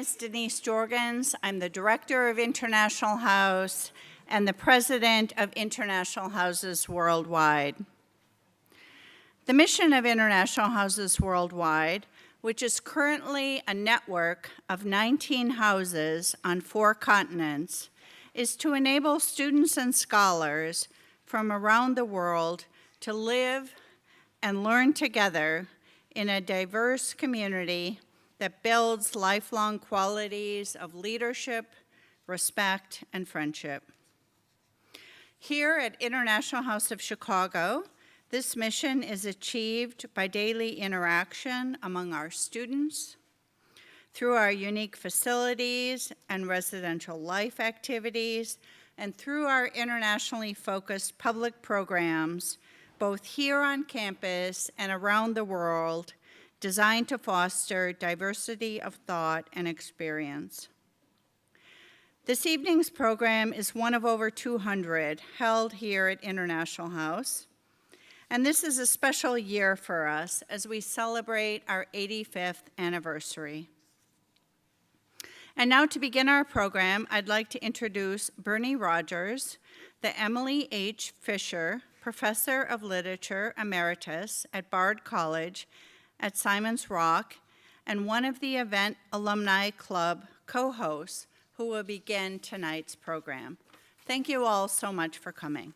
is Denise Jorgens. I'm the Director of International House and the President of International Houses Worldwide. The mission of International Houses Worldwide, which is currently a network of 19 houses on 4 continents, is to enable students and scholars from around the world to live and learn together in a diverse community that builds lifelong qualities of leadership, respect, and friendship. Here at International House of Chicago, this mission is achieved by daily interaction among our students, through our unique facilities and residential life activities, and through our internationally focused public programs, both here on campus and around the world, designed to foster diversity of thought and experience. This evening's program is one of over 200 held here at International House. And this is a special year for us as we celebrate our 85th anniversary. And now to begin our program, I'd like to introduce Bernie Rogers, the Emily H. Fisher Professor of Literature Emeritus at Bard College at Simon's Rock, and one of the event alumni club co-hosts who will begin tonight's program. Thank you all so much for coming.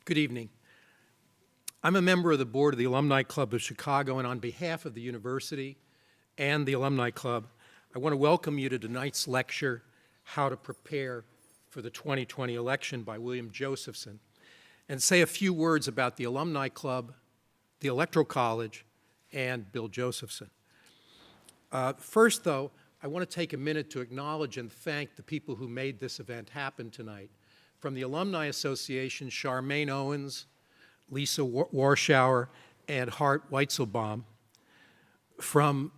Good evening. I'm a member of the board of the Alumni Club of Chicago, and on behalf of the university and the Alumni Club, I want to welcome you to tonight's lecture, How to Prepare for the 2020 Election by William Josephson, and say a few words about the Alumni Club, the Electoral College, and Bill Josephson. First, though, I want to take a minute to acknowledge and thank the people who made this event happen tonight. From the Alumni Association, Charmaine Owens, Lisa Warschauer, and Hart Weitzelbaum. From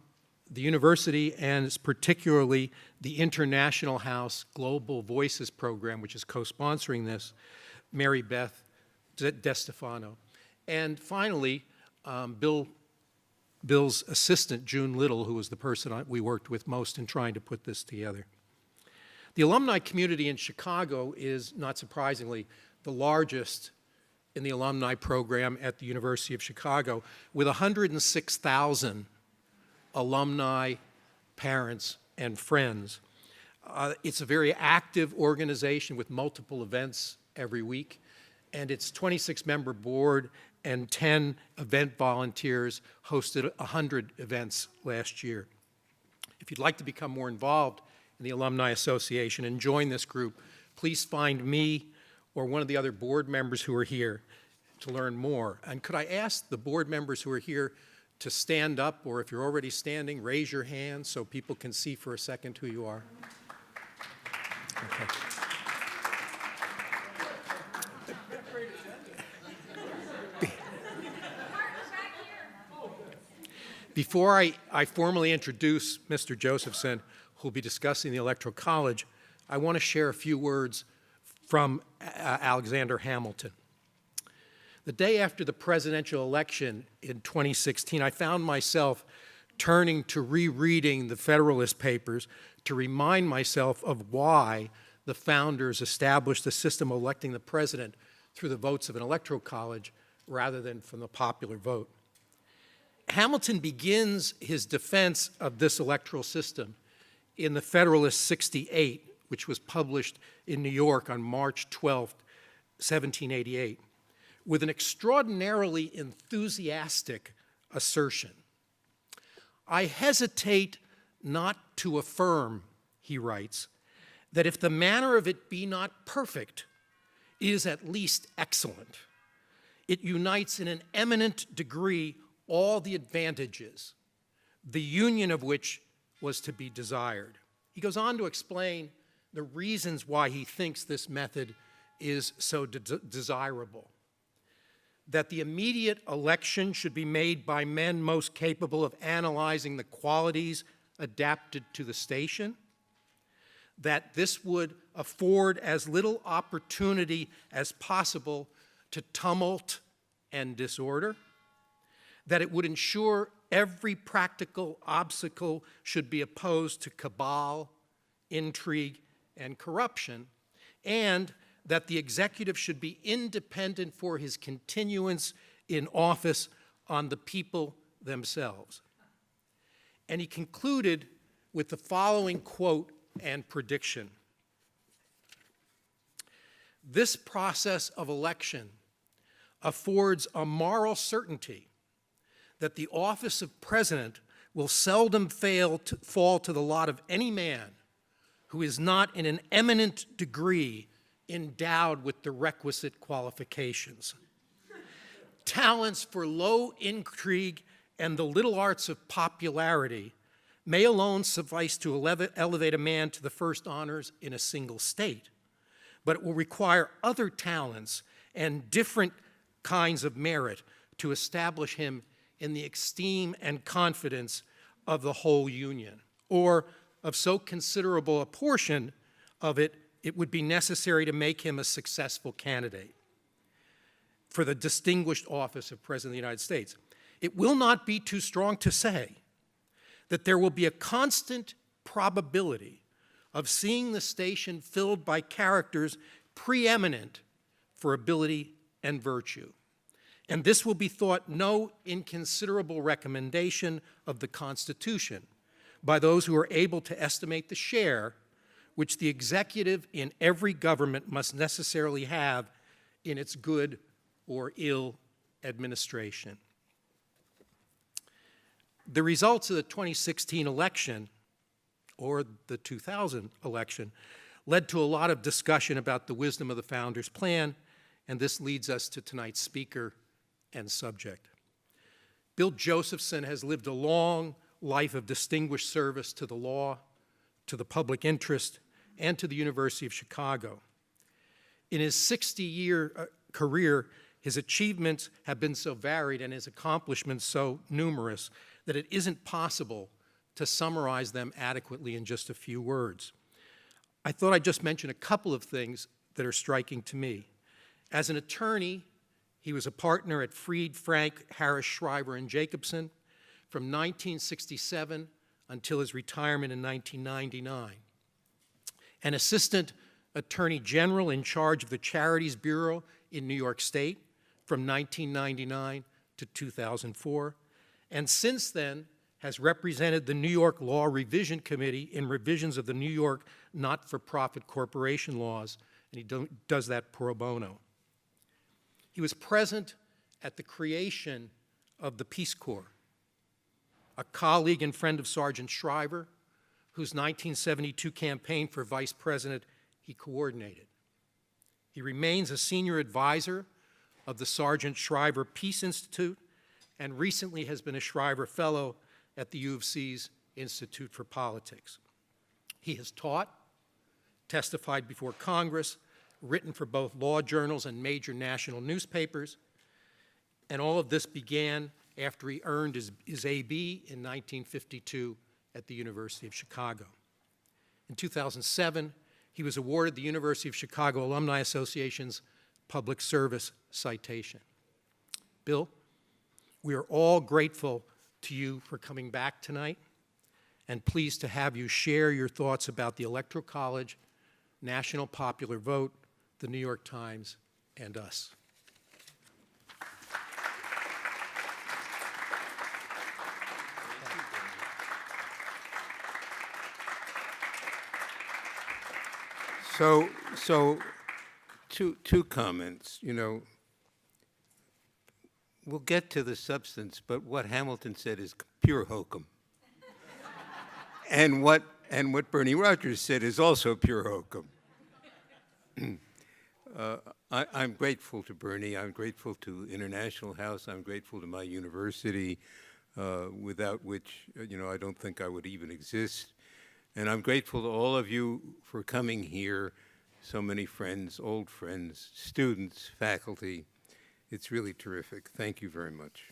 the university, and particularly the International House Global Voices program, which is co-sponsoring this, Mary Beth DeStefano. And finally, Bill's assistant, June Little, who was the person we worked with most in trying to put this together. The alumni community in Chicago is, not surprisingly, the largest in the alumni program at the University of Chicago, with 106,000 alumni, parents, and friends. It's a very active organization with multiple events every week, and its 26-member board and 10 event volunteers hosted 100 events last year. If you'd like to become more involved in the Alumni Association and join this group, please find me or one of the other board members who are here to learn more. And could I ask the board members who are here to stand up, or if you're already standing, raise your hand so people can see for a second who you are. Okay. Before I formally introduce Mr. Josephson, who will be discussing the Electoral College, I want to share a few words from Alexander Hamilton. The day after the presidential election in 2016, I found myself turning to rereading the Federalist Papers to remind myself of why the founders established the system of electing the president through the votes of an electoral college rather than from the popular vote. Hamilton begins his defense of this electoral system in the Federalist 68, which was published in New York on March 12, 1788, with an extraordinarily enthusiastic assertion. I hesitate not to affirm, he writes, that if the manner of it be not perfect, it is at least excellent. It unites in an eminent degree all the advantages, the union of which was to be desired. He goes on to explain the reasons why he thinks this method is so desirable. That the immediate election should be made by men most capable of analyzing the qualities adapted to the station, that this would afford as little opportunity as possible to tumult and disorder, that it would ensure every practical obstacle should be opposed to cabal, intrigue, and corruption, and that the executive should be independent for his continuance in office on the people themselves. And he concluded with the following quote and prediction. This process of election affords a moral certainty that the office of president will seldom fall to the lot of any man who is not in an eminent degree endowed with the requisite qualifications. Talents for low intrigue and the little arts of popularity may alone suffice to elevate a man to the first honors in a single state, but it will require other talents and different kinds of merit to establish him in the esteem and confidence of the whole Union, or of so considerable a portion of it, it would be necessary to make him a successful candidate for the distinguished office of President of the United States. It will not be too strong to say that there will be a constant probability of seeing the station filled by characters preeminent for ability and virtue. And this will be thought no inconsiderable recommendation of the Constitution by those who are able to estimate the share which the executive in every government must necessarily have in its good or ill administration. The results of the 2016 election, or the 2000 election, led to a lot of discussion about the wisdom of the Founders' Plan, and this leads us to tonight's speaker and subject. Bill Josephson has lived a long life of distinguished service to the law, to the public interest, and to the University of Chicago. In his 60-year career, his achievements have been so varied and his accomplishments so numerous that it isn't possible to summarize them adequately in just a few words. I thought I'd just mention a couple of things that are striking to me. As an attorney, he was a partner at Fried, Frank, Harris, Schreiber, and Jacobson from 1967 until his retirement in 1999. An assistant attorney general in charge of the Charities Bureau in New York State from 1999 to 2004, and since then has represented the New York Law Revision Committee in revisions of the New York not-for-profit corporation laws, and he does that pro bono. He was present at the creation of the Peace Corps, a colleague and friend of Sergeant Schreiber, whose 1972 campaign for vice president he coordinated. He remains a senior advisor of the Sergeant Schreiber Peace Institute and recently has been a Schreiber Fellow at the U of C's Institute for Politics. He has taught, testified before Congress, written for both law journals and major national newspapers, and all of this began after he earned his A.B. in 1952 at the University of Chicago. In 2007, he was awarded the University of Chicago Alumni Association's Public Service Citation. Bill, we are all grateful to you for coming back tonight and pleased to have you share your thoughts about the Electoral College, National Popular Vote, the New York Times, and us. So two comments. You know, we'll get to the substance, but what Hamilton said is pure hokum. and what Bernie Rogers said is also pure hokum. I'm grateful to Bernie. I'm grateful to International House. I'm grateful to my university, without which, I don't think I would even exist. And I'm grateful to all of you for coming here, so many friends, old friends, students, faculty. It's really terrific. Thank you very much.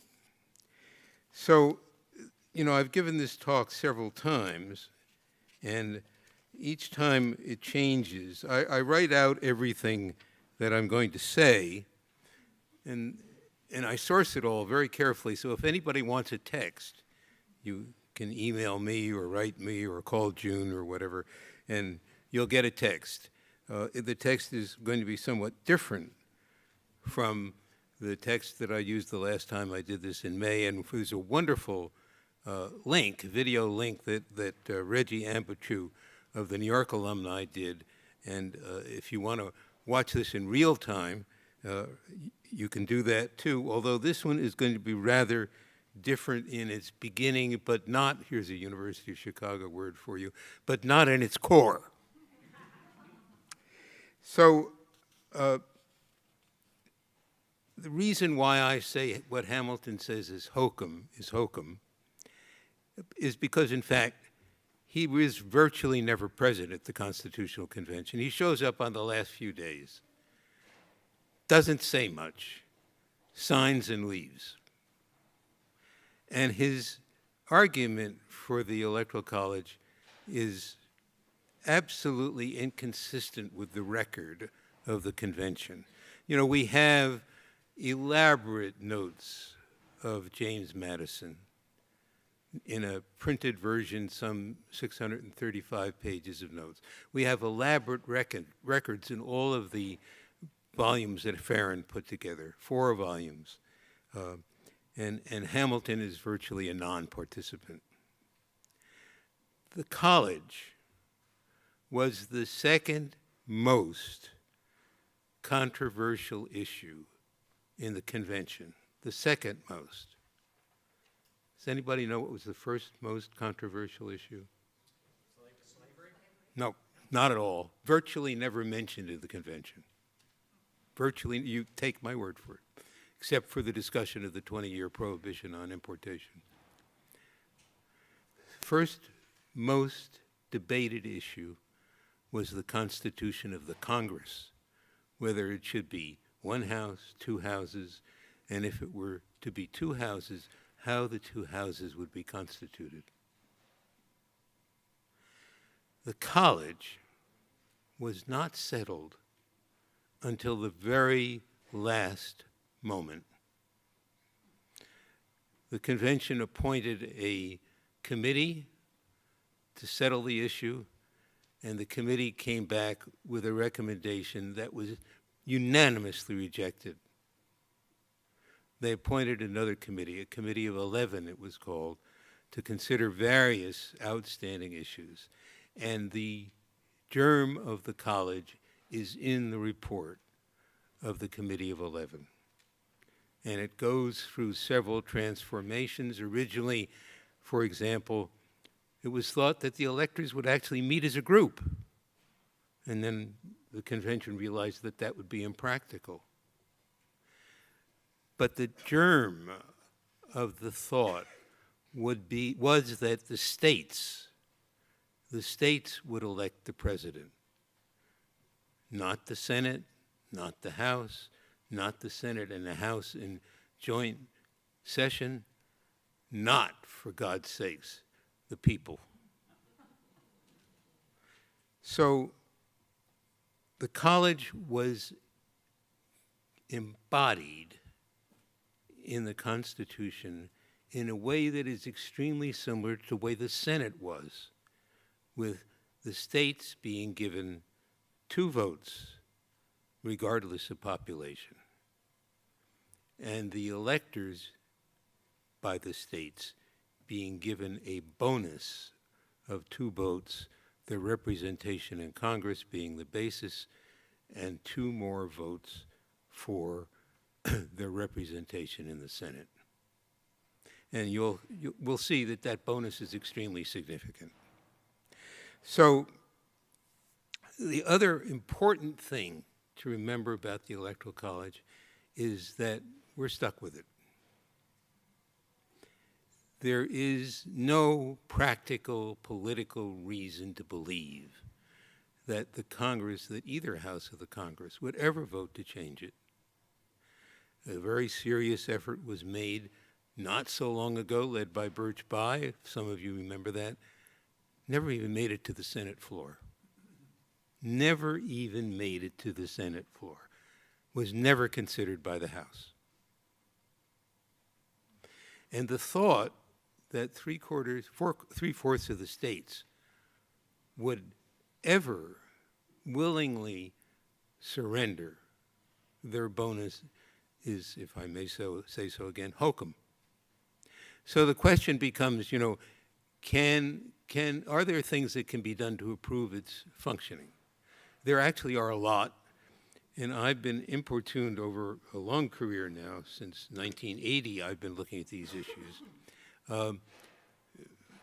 So, I've given this talk several times, and each time it changes. I write out everything that I'm going to say, and I source it all very carefully. So if anybody wants a text, you can email me or write me or call June or whatever, and you'll get a text. The text is going to be somewhat different from the text that I used the last time I did this in May, and there's a wonderful video link that Reggie Ampichu of the New York alumni did, and if you want to watch this in real time, you can do that too, although this one is going to be rather different in its beginning, but not, here's a University of Chicago word for you, but not in its core. So the reason why I say what Hamilton says is hokum, is because, in fact, he was virtually never present at the Constitutional Convention. He shows up on the last few days, doesn't say much, signs and leaves. And his argument for the Electoral College is absolutely inconsistent with the record of the convention. You know, we have elaborate notes of James Madison in a printed version, some 635 pages of notes. We have elaborate records in all of the volumes that Farron put together, 4 volumes. And Hamilton is virtually a non-participant. The college was the second most controversial issue in the convention, the second most. Does anybody know what was the first most controversial issue? Slavery? No, not at all. Virtually never mentioned in the convention. Virtually, you take my word for it, except for the discussion of the 20-year prohibition on importation. First most debated issue was the constitution of the Congress, whether it should be 1 house, 2 houses, and if it were to be 2 houses, how the 2 houses would be constituted. The college was not settled until the very last moment. The convention appointed a committee to settle the issue, and the committee came back with a recommendation that was unanimously rejected. They appointed another committee, a committee of 11 it was called, to consider various outstanding issues. And the germ of the college is in the report of the Committee of 11. And it goes through several transformations. Originally, for example, it was thought that the electors would actually meet as a group. And then the convention realized that that would be impractical. But the germ of the thought was that the states would elect the president. Not the Senate, not the House, not the Senate and the House in joint session, not, for God's sakes, the people. So the college was embodied in the Constitution in a way that is extremely similar to the way the Senate was, with the states being given 2 votes, regardless of population, and the electors by the states being given a bonus of 2 votes, their representation in Congress being the basis, and 2 more votes for their representation in the Senate. And we'll see that that bonus is extremely significant. So the other important thing to remember about the Electoral College is that we're stuck with it. There is no practical political reason to believe that the Congress, that either house of the Congress, would ever vote to change it. A very serious effort was made not so long ago, led by Birch Bayh, if some of you remember that, never even made it to the Senate floor. Never even made it to the Senate floor. Was never considered by the House. And the thought that three-fourths of the states would ever willingly surrender their bonus is, if I may say so again, hokum. So the question becomes, are there things that can be done to improve its functioning? There actually are a lot, and I've been importuned over a long career now. Since 1980, I've been looking at these issues.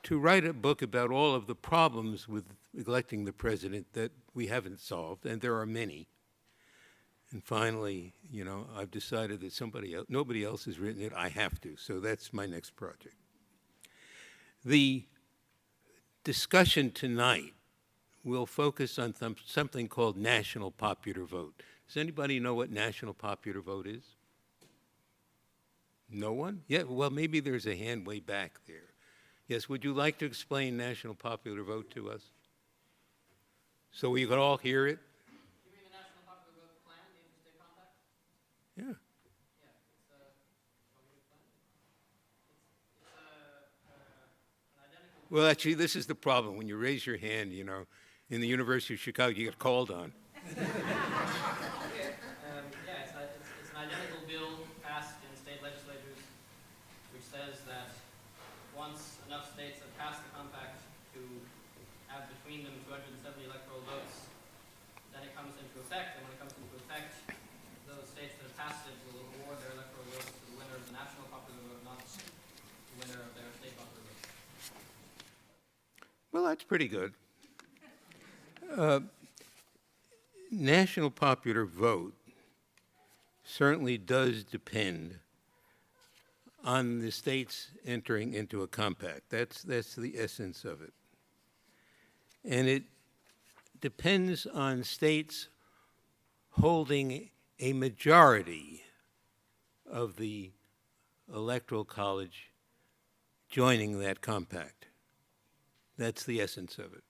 To write a book about all of the problems with electing the president that we haven't solved, and there are many. And finally, I've decided that nobody else has written it, I have to, so that's my next project. The discussion tonight will focus on something called national popular vote. Does anybody know what national popular vote is? No one? Yeah, well, maybe there's a hand way back there. Yes, would you like to explain national popular vote to us? So we could all hear it? You mean the National Popular Vote Plan, the Interstate Compact? Yeah. Yeah, want me to explain it? It's an identical... Well, actually, this is the problem. When you raise your hand, in the University of Chicago, you get called on. It's an identical bill passed in state legislatures, which says that once enough states have passed the compact to have between them 270 electoral votes, then it comes into effect. And when it comes into effect, those states that have passed it will award their electoral votes to the winner of the national popular vote, not the winner of their state popular vote. Well, that's pretty good. National popular vote certainly does depend on the states entering into a compact. That's the essence of it. And it depends on states holding a majority of the Electoral College joining that compact. That's the essence of it.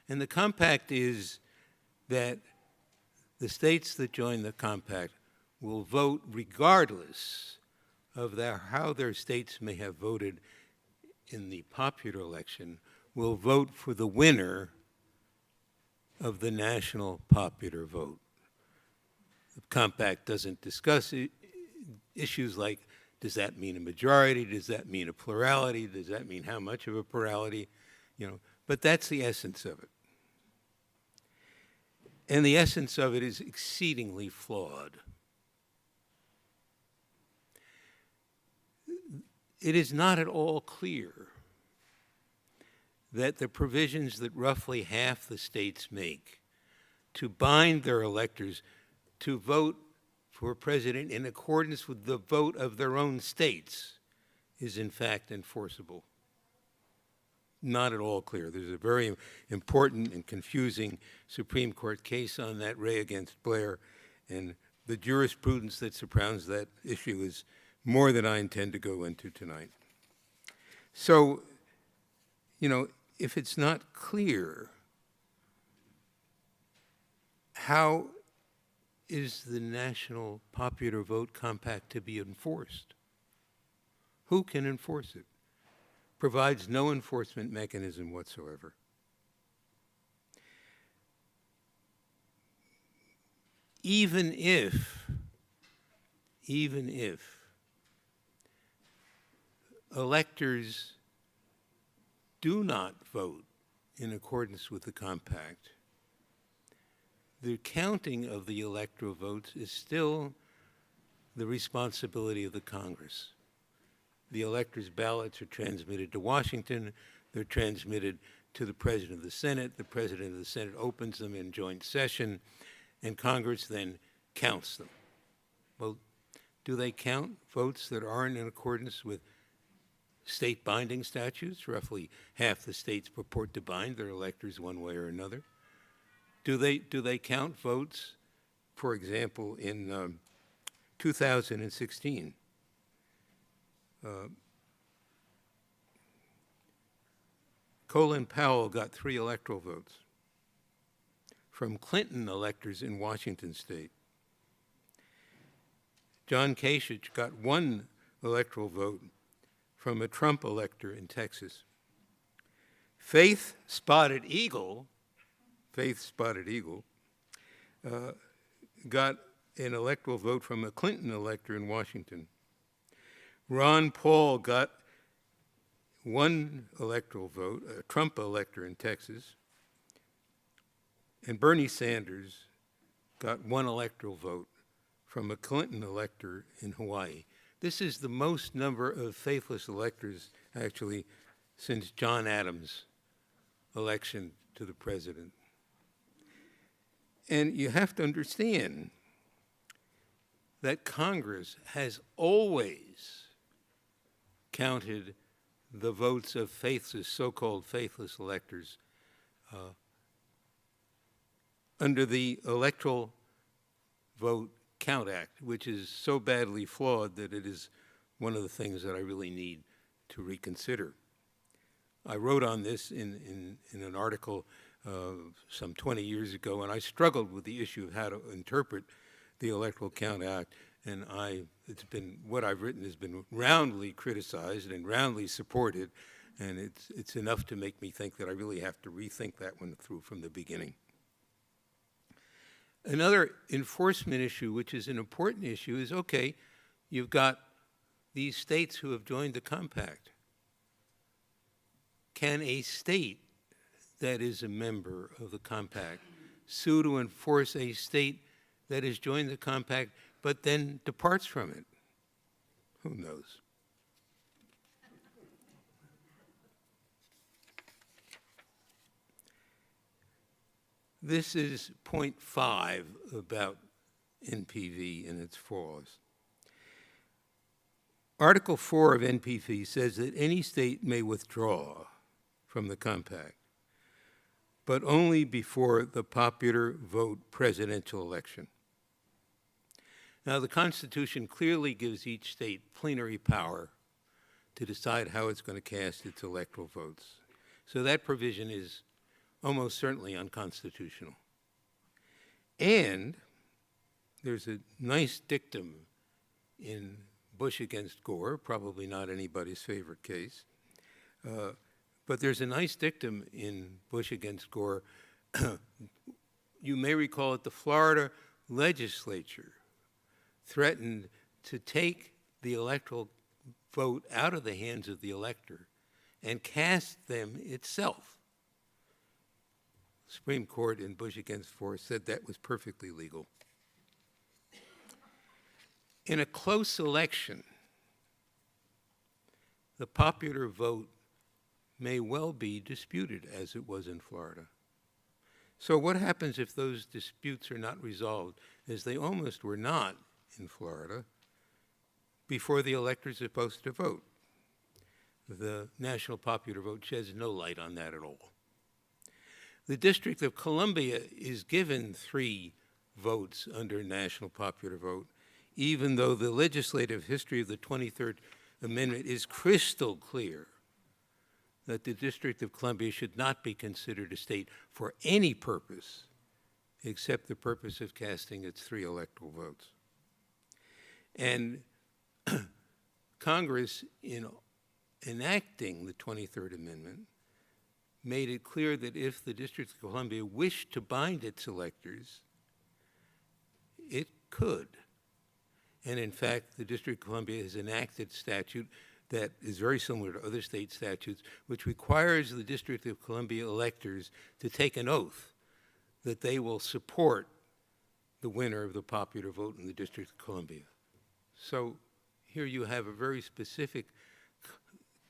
And the compact is that the states that join the compact will vote regardless of how their states may have voted in the popular election, will vote for the winner of the national popular vote. The compact doesn't discuss issues like, does that mean a majority? Does that mean a plurality? Does that mean how much of a plurality? But that's the essence of it. And the essence of it is exceedingly flawed. It is not at all clear that the provisions that roughly half the states make to bind their electors to vote for a president in accordance with the vote of their own states is in fact enforceable. Not at all clear. There's a very important and confusing Supreme Court case on that, Ray against Blair, and the jurisprudence that surrounds that issue is more than I intend to go into tonight. So, if it's not clear, how is the National Popular Vote Compact to be enforced? Who can enforce it? Provides no enforcement mechanism whatsoever. Even if electors do not vote in accordance with the compact, the counting of the electoral votes is still the responsibility of the Congress. The electors' ballots are transmitted to Washington. They're transmitted to the President of the Senate. The President of the Senate opens them in joint session, and Congress then counts them. Well, do they count votes that aren't in accordance with state binding statutes? Roughly half the states purport to bind their electors one way or another. Do they count votes, for example, in 2016? Colin Powell got 3 electoral votes from Clinton electors in Washington state. John Kasich got 1 electoral vote from a Trump elector in Texas. Faith Spotted Eagle got an electoral vote from a Clinton elector in Washington. Ron Paul got 1 electoral vote, a Trump elector in Texas. And Bernie Sanders got 1 electoral vote from a Clinton elector in Hawaii. This is the most number of faithless electors, actually, since John Adams' election to the president. And you have to understand that Congress has always counted the votes of faithless, so-called faithless electors under the Electoral Vote Count Act, which is so badly flawed that it is one of the things that I really need to reconsider. I wrote on this in an article some 20 years ago, and I struggled with the issue of how to interpret the Electoral Count Act, and what I've written has been roundly criticized and roundly supported, and it's enough to make me think that I really have to rethink that one through from the beginning. Another enforcement issue, which is an important issue, is, okay, you've got these states who have joined the compact. Can a state that is a member of the compact sue to enforce a state that has joined the compact but then departs from it? Who knows? This is point 5 about NPV and its flaws. Article 4 of NPV says that any state may withdraw from the compact, but only before the popular vote presidential election. Now, the Constitution clearly gives each state plenary power to decide how it's going to cast its electoral votes. So that provision is almost certainly unconstitutional. And there's a nice dictum in Bush against Gore, probably not anybody's favorite case, but there's a nice dictum in Bush against Gore. You may recall that the Florida legislature threatened to take the electoral vote out of the hands of the elector and cast them itself. The Supreme Court in Bush against Gore said that was perfectly legal. In a close election, the popular vote may well be disputed, as it was in Florida. So what happens if those disputes are not resolved, as they almost were not in Florida, before the electors are supposed to vote? The national popular vote sheds no light on that at all. The District of Columbia is given 3 votes under national popular vote, even though the legislative history of the 23rd Amendment is crystal clear that the District of Columbia should not be considered a state for any purpose except the purpose of casting its 3 electoral votes. And Congress, in enacting the 23rd Amendment, made it clear that if the District of Columbia wished to bind its electors, it could. And in fact, the District of Columbia has enacted statute that is very similar to other state statutes, which requires the District of Columbia electors to take an oath that they will support the winner of the popular vote in the District of Columbia. So here you have a very specific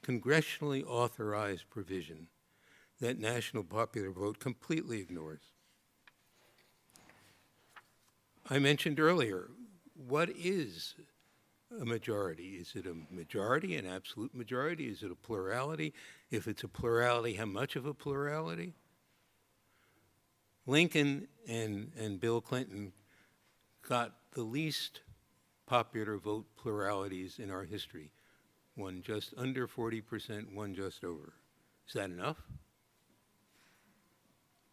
congressionally authorized provision that national popular vote completely ignores. I mentioned earlier, what is a majority? Is it a majority, an absolute majority? Is it a plurality? If it's a plurality, how much of a plurality? Lincoln and Bill Clinton got the least popular vote pluralities in our history. One just under 40%, one just over. Is that enough?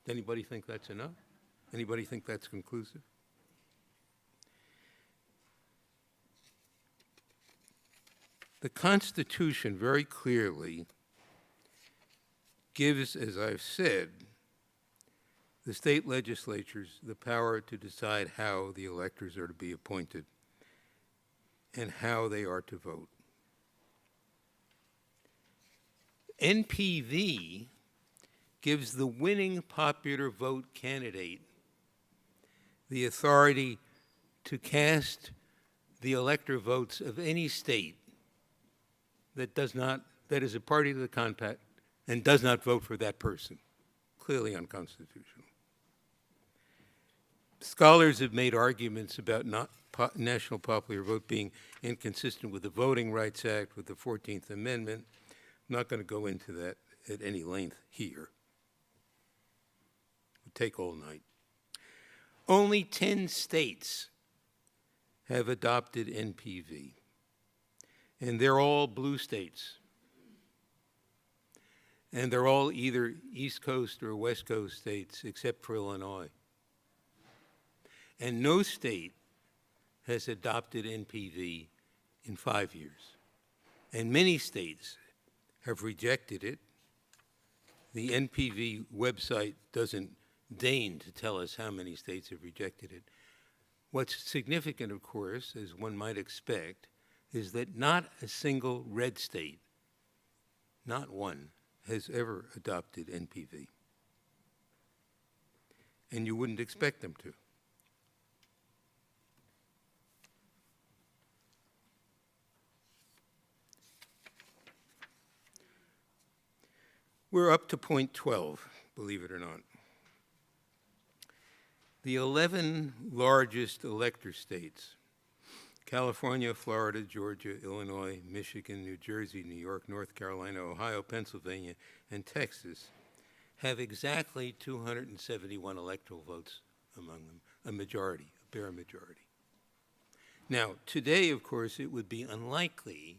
Anybody think that's enough? Anybody think that's conclusive? The Constitution very clearly gives, as I've said, the state legislatures the power to decide how the electors are to be appointed and how they are to vote. NPV gives the winning popular vote candidate the authority to cast the elector votes of any state that is a party to the compact and does not vote for that person. Clearly unconstitutional. Scholars have made arguments about national popular vote being inconsistent with the Voting Rights Act, with the 14th Amendment. I'm not going to go into that at any length here. It would take all night. Only 10 states have adopted NPV, and they're all blue states. And they're all either East Coast or West Coast states, except for Illinois. And no state has adopted NPV in 5 years. And many states have rejected it. The NPV website doesn't deign to tell us how many states have rejected it. What's significant, of course, as one might expect, is that not a single red state, not one, has ever adopted NPV. And you wouldn't expect them to. We're up to point 12, believe it or not. The 11 largest elector states, California, Florida, Georgia, Illinois, Michigan, New Jersey, New York, North Carolina, Ohio, Pennsylvania, and Texas, have exactly 271 electoral votes among them, a majority, a bare majority. Now, today, of course, it would be unlikely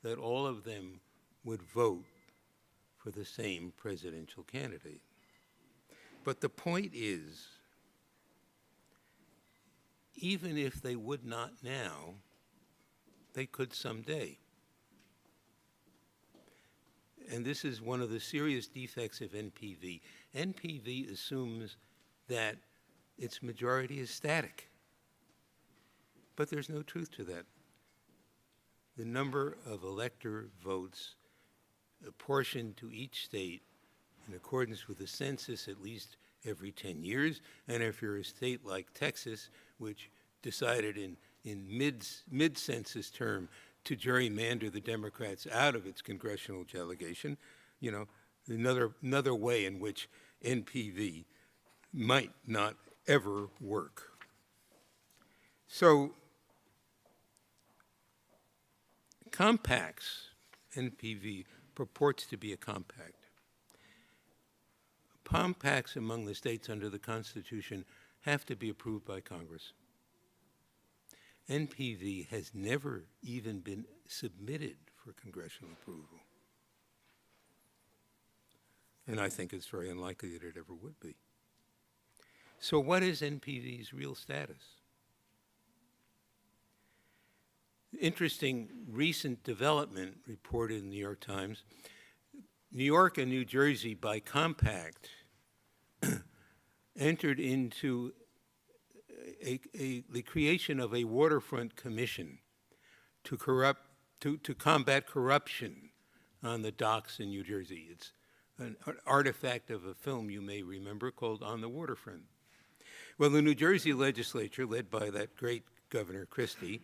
that all of them would vote for the same presidential candidate. But the point is, even if they would not now, they could someday. And this is one of the serious defects of NPV. NPV assumes that its majority is static. But there's no truth to that. The number of elector votes apportioned to each state in accordance with the census at least every 10 years, and if you're a state like Texas, which decided in mid-census term to gerrymander the Democrats out of its congressional delegation, you know, another way in which NPV might not ever work. So compacts, NPV purports to be a compact. Compacts among the states under the Constitution have to be approved by Congress. NPV has never even been submitted for congressional approval. And I think it's very unlikely that it ever would be. So what is NPV's real status? Interesting recent development reported in the New York Times. New York and New Jersey, by compact, entered into the creation of a waterfront commission to combat corruption on the docks in New Jersey. It's an artifact of a film you may remember called On the Waterfront. Well, the New Jersey legislature, led by that great Governor Christie,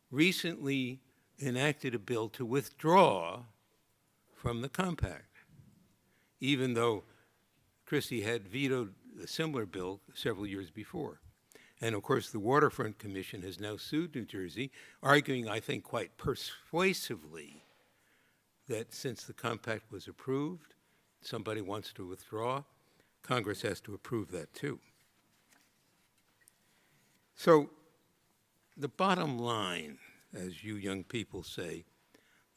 recently enacted a bill to withdraw from the compact, even though Christie had vetoed a similar bill several years before. And of course, the Waterfront Commission has now sued New Jersey, arguing, I think, quite persuasively that since the compact was approved, somebody wants to withdraw, Congress has to approve that too. So the bottom line, as you young people say,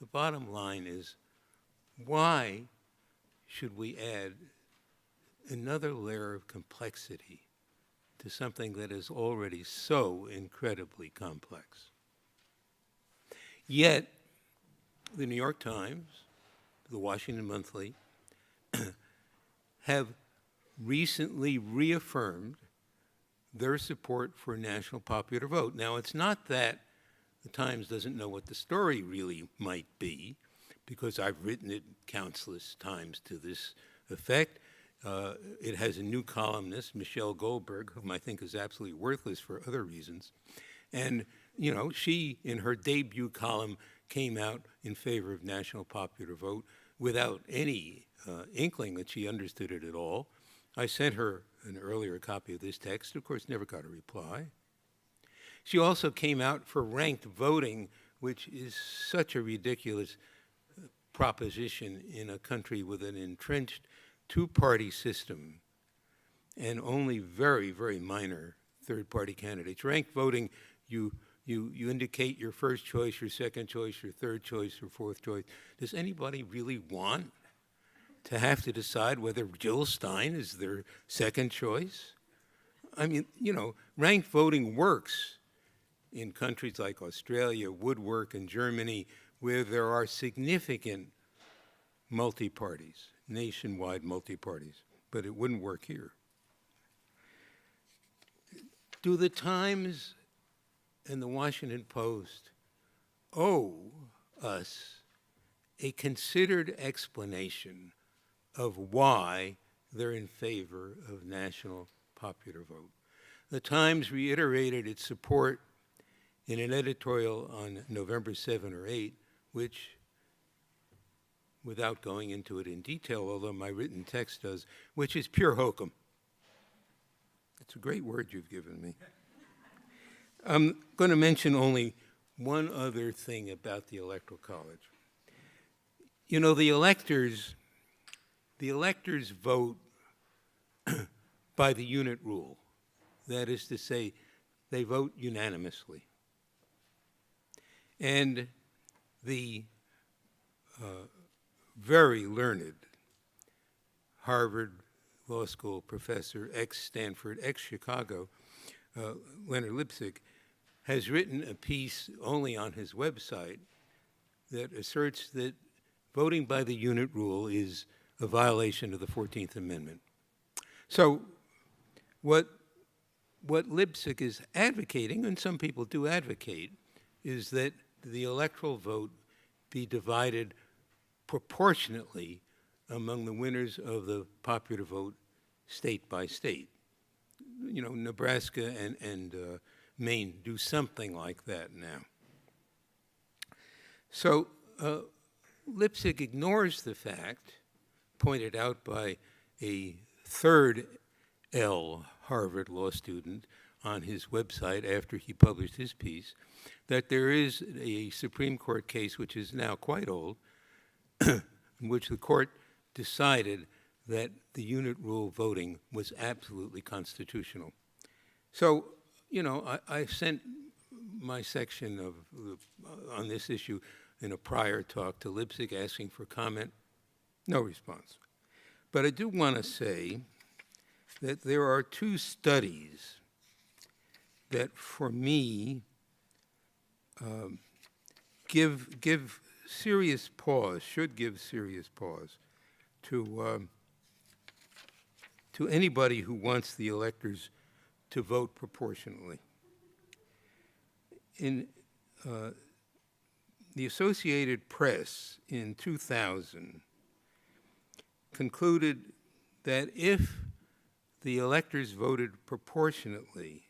the bottom line is, why should we add another layer of complexity to something that is already so incredibly complex. Yet, the New York Times, the Washington Monthly, have recently reaffirmed their support for a national popular vote. Now, it's not that the Times doesn't know what the story really might be, because I've written it countless times to this effect. It has a new columnist, Michelle Goldberg, whom I think is absolutely worthless for other reasons. And, you know, she, in her debut column, came out in favor of national popular vote without any inkling that she understood it at all. I sent her an earlier copy of this text, of course, never got a reply. She also came out for ranked voting, which is such a ridiculous proposition in a country with an entrenched two-party system and only very, very minor third-party candidates. Ranked voting, you indicate your first choice, your second choice, your third choice, your fourth choice. Does anybody really want to have to decide whether Jill Stein is their second choice? I mean, you know, ranked voting works in countries like Australia, would work in Germany, where there are significant multi-parties, nationwide multi-parties, but it wouldn't work here. Do the Times and the Washington Post owe us a considered explanation of why they're in favor of national popular vote? The Times reiterated its support in an editorial on November 7 or 8, which, without going into it in detail, although my written text does, which is pure hokum. It's a great word you've given me. I'm going to mention only one other thing about the Electoral College. You know, the electors vote by the unit rule. That is to say, they vote unanimously. And the very learned Harvard Law School professor, ex-Stanford, ex-Chicago, Leonard Lipsig, has written a piece only on his website that asserts that voting by the unit rule is a violation of the 14th Amendment. So what Lipsig is advocating, and some people do advocate, is that the electoral vote be divided proportionately among the winners of the popular vote state by state. You know, Nebraska and Maine do something like that now. So Lipsig ignores the fact, pointed out by a third L Harvard law student on his website after he published his piece, that there is a Supreme Court case, which is now quite old, in which the court decided that the unit rule voting was absolutely constitutional. So, you know, I sent my section on this issue in a prior talk to Lipsig asking for comment. No response. But I do want to say that there are two studies that, for me, give serious pause, should give serious pause to anybody who wants the electors to vote proportionally. In the Associated Press in 2000 concluded that if the electors voted proportionately,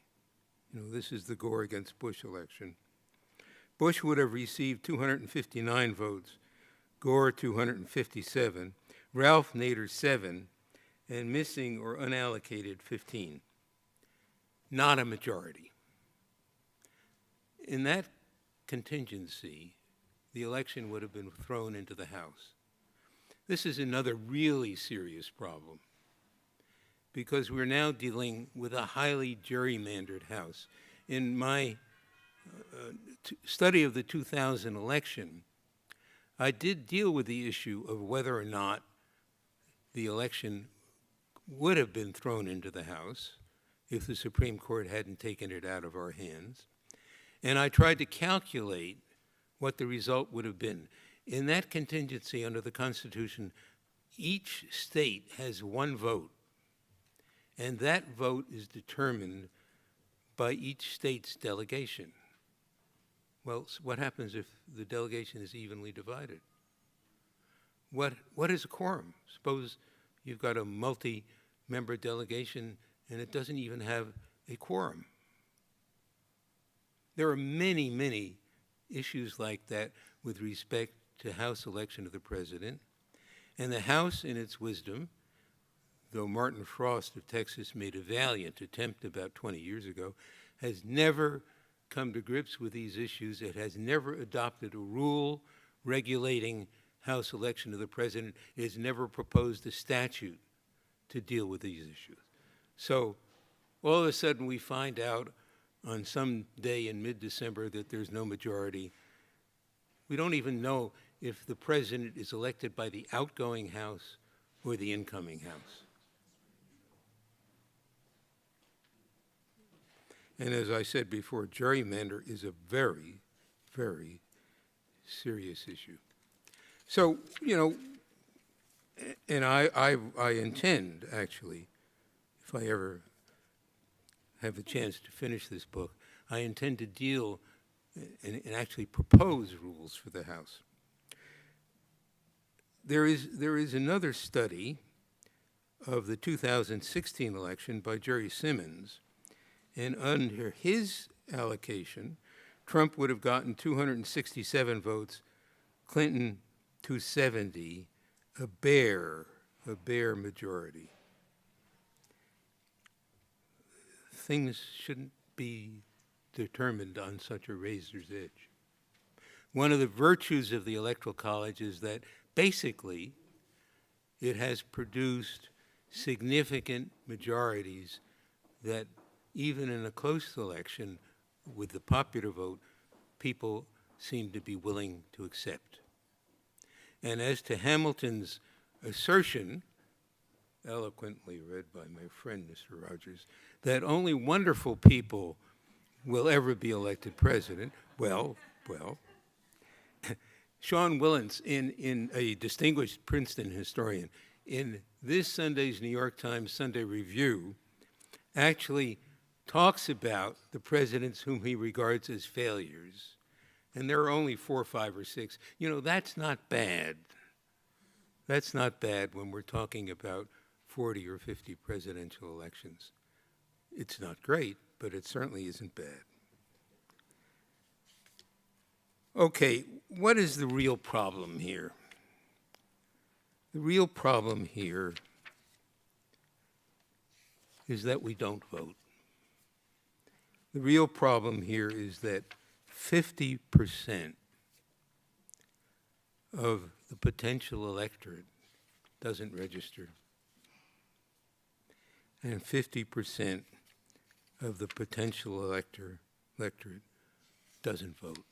you know, this is the Gore against Bush election, Bush would have received 259 votes, Gore 257, Ralph Nader 7, and missing or unallocated 15. Not a majority. In that contingency, the election would have been thrown into the House. This is another really serious problem, because we're now dealing with a highly gerrymandered House. In my study of the 2000 election, I did deal with the issue of whether or not the election would have been thrown into the House if the Supreme Court hadn't taken it out of our hands. And I tried to calculate what the result would have been. In that contingency under the Constitution, each state has one vote, and that vote is determined by each state's delegation. Well, what happens if the delegation is evenly divided? What is a quorum? Suppose you've got a multi-member delegation and it doesn't even have a quorum. There are many, many issues like that with respect to House election of the president. And the House, in its wisdom, though Martin Frost of Texas made a valiant attempt about 20 years ago, has never come to grips with these issues. It has never adopted a rule regulating House election of the president. It has never proposed a statute to deal with these issues. So all of a sudden we find out on some day in mid-December that there's no majority. We don't even know if the president is elected by the outgoing House or the incoming House. And as I said before, gerrymander is a very, very serious issue. So, you know, and I intend, actually, if I ever have the chance to finish this book, I intend to deal and actually propose rules for the House. There is another study of the 2016 election by Jerry Simmons, and under his allocation, Trump would have gotten 267 votes, Clinton 270, a bare majority. Things shouldn't be determined on such a razor's edge. One of the virtues of the Electoral College is that basically it has produced significant majorities that even in a close election with the popular vote, people seem to be willing to accept. And as to Hamilton's assertion, eloquently read by my friend, Mr. Rogers, that only wonderful people will ever be elected president, well, Sean Willens, in a distinguished Princeton historian, in this Sunday's New York Times Sunday Review, actually talks about the presidents whom he regards as failures. And there are only 4, 5, or 6. You know, that's not bad. That's not bad when we're talking about 40 or 50 presidential elections. It's not great, but it certainly isn't bad. Okay, what is the real problem here? The real problem here is that we don't vote. The real problem here is that 50% of the potential electorate doesn't register, and 50% of the potential electorate doesn't vote.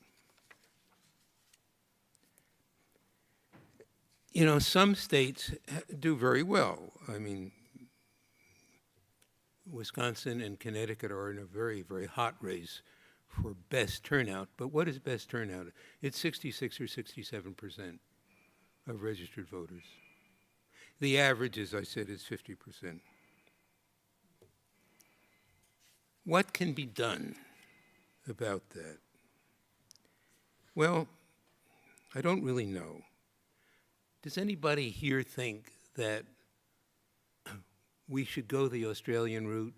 You know, some states do very well. I mean, Wisconsin and Connecticut are in a very, very hot race for best turnout. But what is best turnout? It's 66 or 67% of registered voters. The average, as I said, is 50%. What can be done about that? Well, I don't really know. Does anybody here think that we should go the Australian route,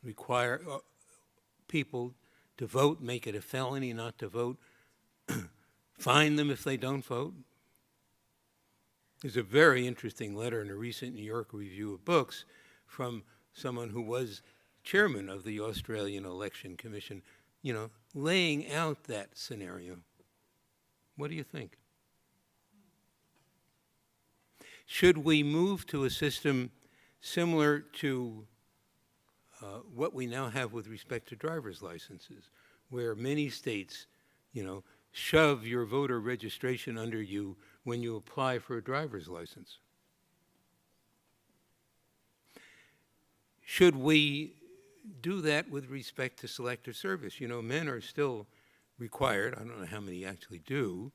require people to vote, make it a felony not to vote, fine them if they don't vote? There's a very interesting letter in a recent New York Review of Books from someone who was chairman of the Australian Election Commission, you know, laying out that scenario. What do you think? Should we move to a system similar to what we now have with respect to driver's licenses, where many states, you know, shove your voter registration under you when you apply for a driver's license? should we do that with respect to selective service? You know, men are still required, I don't know how many actually do,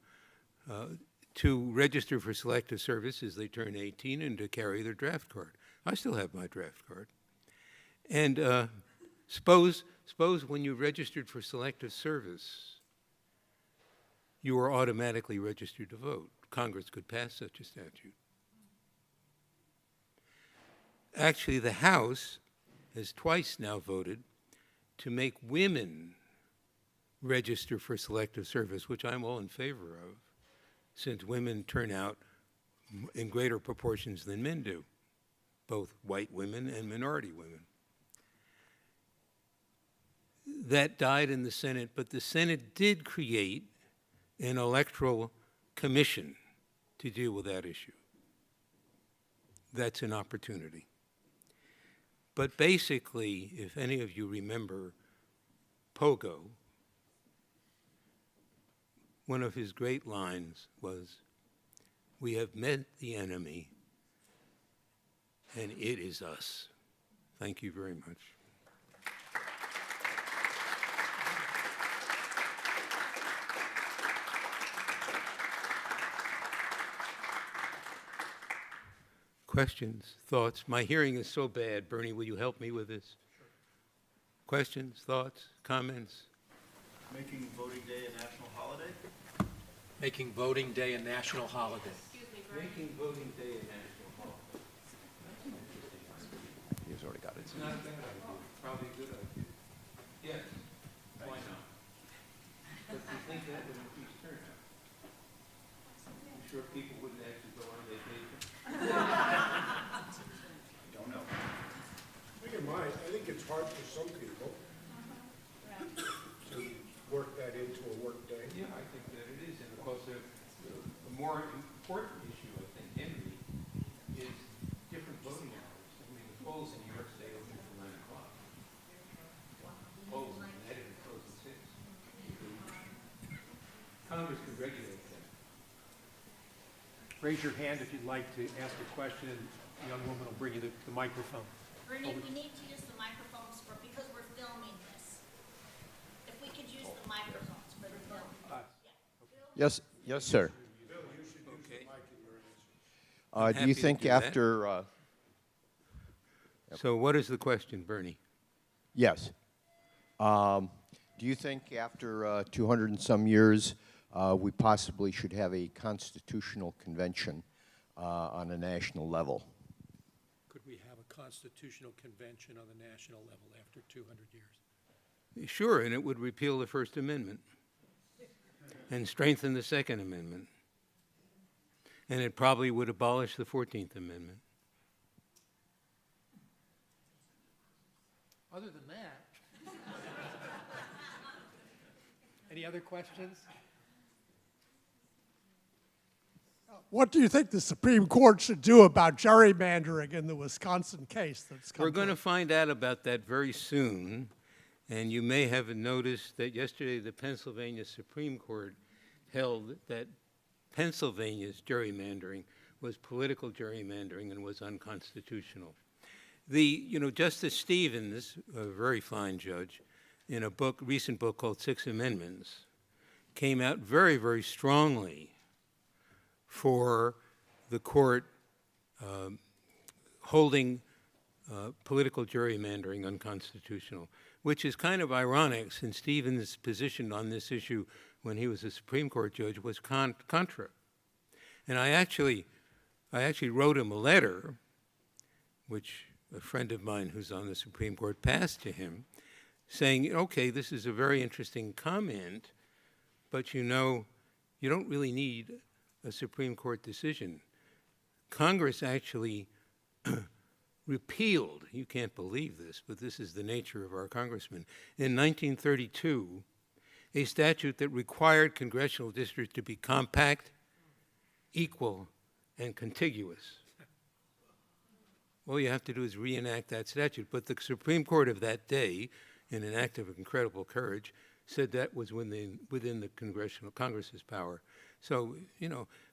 to register for selective service as they turn 18 and to carry their draft card. I still have my draft card. And suppose when you registered for selective service, you were automatically registered to vote. Congress could pass such a statute. Actually, the House has twice now voted to make women register for selective service, which I'm all in favor of, since women turn out in greater proportions than men do, both white women and minority women. That died in the Senate, but the Senate did create an electoral commission to deal with that issue. That's an opportunity. But basically, if any of you remember Pogo, one of his great lines was, "We have met the enemy, and it is us." Thank you very much. Questions, thoughts? My hearing is so bad. Bernie, will you help me with this? Sure. Questions, thoughts, comments? Making voting day a national holiday? Making voting day a national holiday. Making voting day a national holiday. That's an interesting idea. He's already got it. It's not a bad idea. Probably a good idea. Yes. Why not? But do you think that would increase turnout? I'm sure people wouldn't actually go on vacation. Don't know. I think it's hard for some people to work that into a work day. Yeah, I think that it is. And of course, the more important issue, I think, Henry, is different voting hours. I mean, the polls in New York stay open till 9 o'clock. Polls in Connecticut close at 6. Congress can regulate that. Raise your hand if you'd like to ask a question, and the young woman will bring you the microphone. Bernie, we need to use the microphones because we're filming this. If we could use the microphones for the film. Yes, yes, sir. Okay. Do happy you to think do that. after, So what is the question, Bernie? yes. Do you think after 200 and some years, we possibly should have a constitutional convention on a national level? Could we have a constitutional convention on the national level after 200 years? Sure, and it would repeal the First Amendment and strengthen the Second Amendment. And it probably would abolish the 14th Amendment. Other than that. Any other questions? What do you think the Supreme Court should do about gerrymandering in the Wisconsin case that's come We're going to through? find out about that very soon. And you may have noticed that yesterday the Pennsylvania Supreme Court held that Pennsylvania's gerrymandering was political gerrymandering and was unconstitutional. Justice Stevens, a very fine judge, in a recent book called Six Amendments, came out very, very strongly for the court holding political gerrymandering unconstitutional, which is kind of ironic since Stevens' position on this issue when he was a Supreme Court judge was contra. And I actually wrote him a letter, which a friend of mine who's on the Supreme Court passed to him, saying, okay, this is a very interesting comment, but you don't really need a Supreme Court decision. Congress actually repealed, you can't believe this, but this is the nature of our congressmen, in 1932, a statute that required congressional districts to be compact, equal, and contiguous. All you have to do is reenact that statute. But the Supreme Court of that day, in an act of incredible courage, said that was within the Congress's power. So,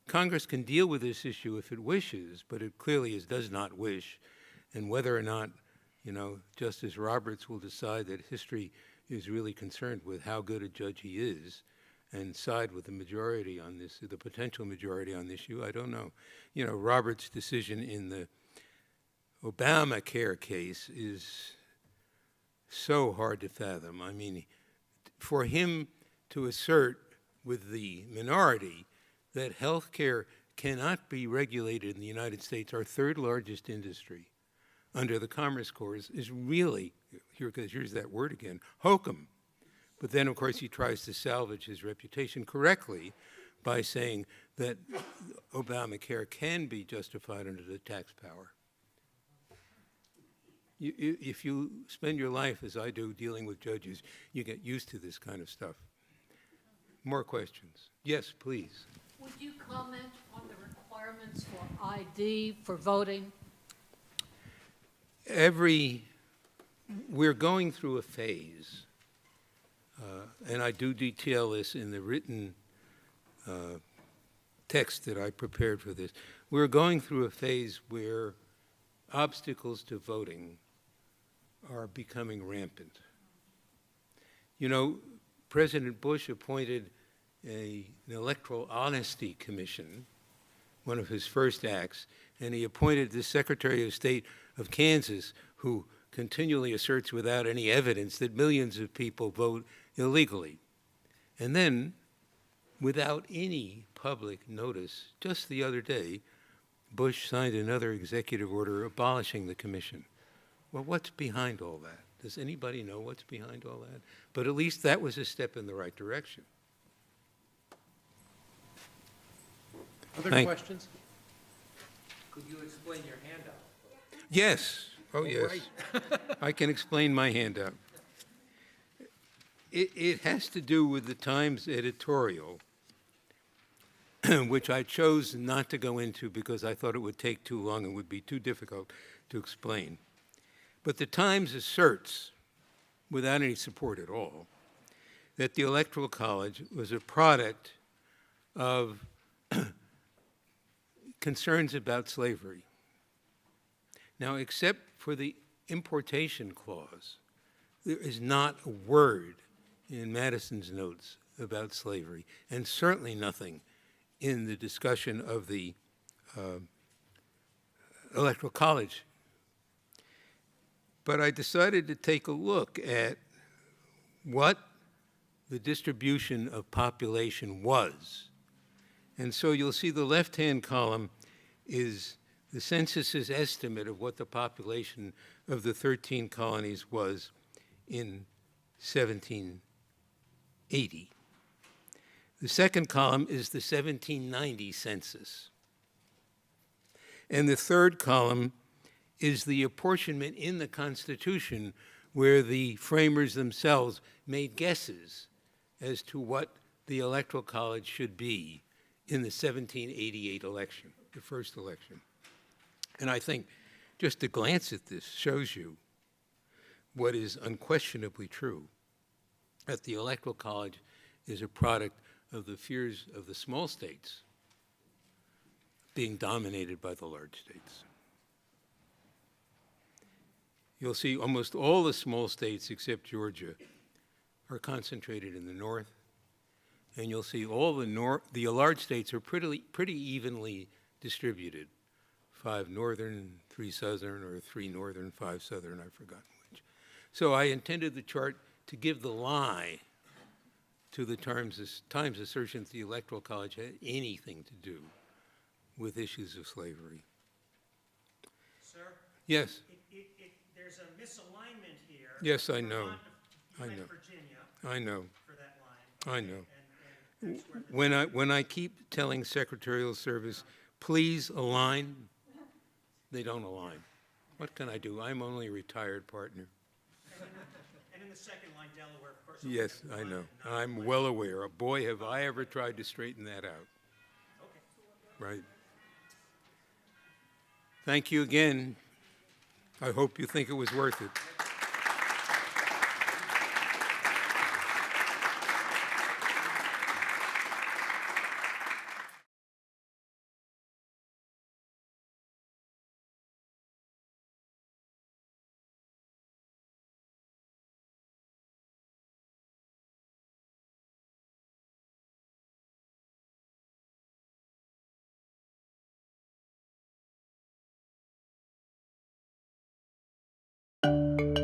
Congress can deal with this issue if it wishes, but it clearly does not wish. And whether or not You know, Justice Roberts will decide that history is really concerned with how good a judge he is and side with the majority on this, the potential majority on this issue. I don't know. You know, Roberts' decision in the Obamacare case is so hard to fathom. I mean, for him to assert with the minority that health care cannot be regulated in the United States, our third largest industry, under the Commerce Clause is really, here's that word again, hokum. But then, of course, he tries to salvage his reputation correctly by saying that Obamacare can be justified under the tax power. If you spend your life, as I do, dealing with judges, you get used to this kind of stuff. More questions? Yes, please. Would you comment on the requirements for ID for voting? We're going through a phase, and I do detail this in the written text that I prepared for this. We're going through a phase where obstacles to voting are becoming rampant. You know, President Bush appointed an Electoral Honesty Commission, one of his first acts, and he appointed the Secretary of State of Kansas, who continually asserts without any evidence that millions of people vote illegally. And then, without any public notice, just the other day, Bush signed another executive order abolishing the commission. Well, what's behind all that? Does anybody know what's behind all that? But at least that was a step in the right direction. Other questions? Could you explain your handout? Yes. Oh, All yes. right. I can explain my handout. It has to do with the Times editorial, which I chose not to go into because I thought it would take too long and would be too difficult to explain. But the Times asserts, without any support at all, that the Electoral College was a product of concerns about slavery. Now, except for the importation clause, there is not a word in Madison's notes about slavery, and certainly nothing in the discussion of the Electoral College. But I decided to take a look at what the distribution of population was. And so you'll see the left-hand column is the census's estimate of what the population of the 13 colonies was in 1780. The second column is the 1790 census. And the third column is the apportionment in the Constitution where the framers themselves made guesses as to what the Electoral College should be in the 1788 election, the first election. And I think just a glance at this shows you what is unquestionably true, that the Electoral College is a product of the fears of the small states being dominated by the large states. You'll see almost all the small states except Georgia are concentrated in the north, and you'll see all the large states are pretty evenly distributed. 5 northern, 3 southern, or 3 northern, 5 southern, I've forgotten which. So I intended the chart to give the lie to the Times assertion that the Electoral College had anything to do with issues of slavery. Sir? Yes. There's a misalignment here. Yes, I know. I know. Virginia. I know. For that line. I know. And that's where When I keep telling Secretarial Service, please align, they don't align. What can I do? I'm only a retired partner. and in the second line, Delaware, of course. Yes, I know. I'm well aware. Boy, have I ever tried to straighten that out. Okay. Right. Thank you again. I hope you think it was worth it. Thank you.